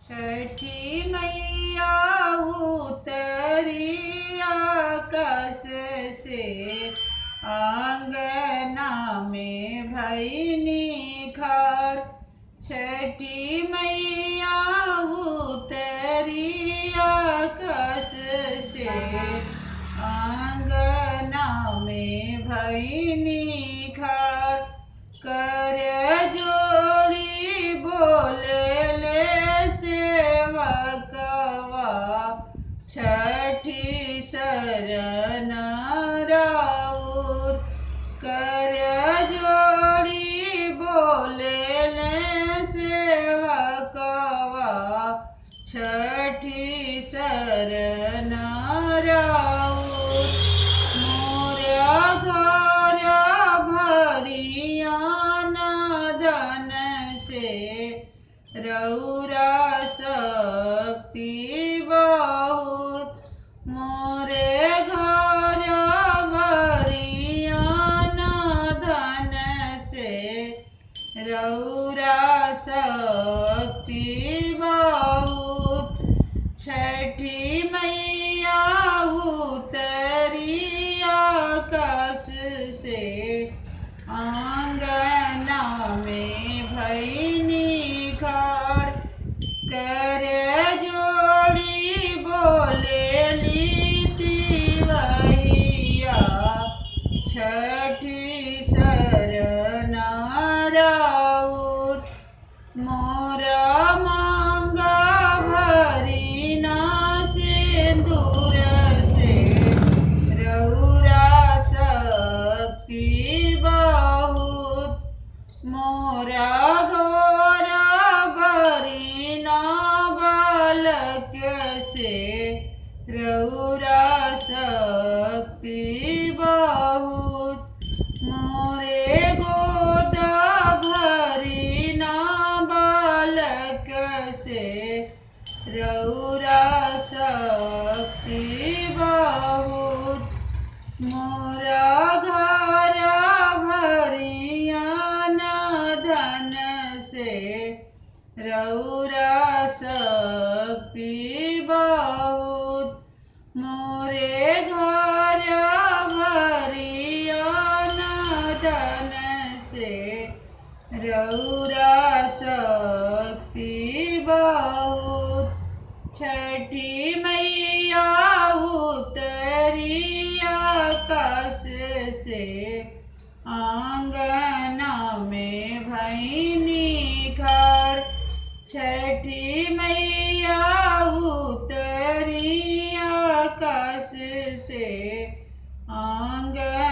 छठी मैया उतरी आकाश से, आंगना में भैनी खार। छठी मैया उतरी आकाश से, आंगना में भैनी खार। कर जोड़ी बोले ले सेवकवा, छठी शरण राउर। कर जोड़ी बोले ले सेवकवा, छठी शरण राउर। मोरा घर भरिया धन से, रउरा शक्ति बहुत। मोरे घर भरिया धन से, रउरा शक्ति बहुत। छठी मैया उतरी आकाश से, आंगना में भैनी खार। कर जोड़ी बोले लीती वहिया, छठी शरण राउर। मोरा मांगा भरी ना सिंदूर से, रउरा शक्ति बहुत। मोरा घोरा भरी ना बालक से, रउरा शक्ति बहुत। मोरे गोदा भरी ना बालक से, रउरा शक्ति बहुत। मोरा घर भरिया धन से, रउरा शक्ति बहुत। मोरे घर भरिया धन से, रउरा शक्ति बहुत। छठी मैया उतरी आकाश से, आंगना में भैनी खार। छठी मैया उतरी आकाश से, आंगना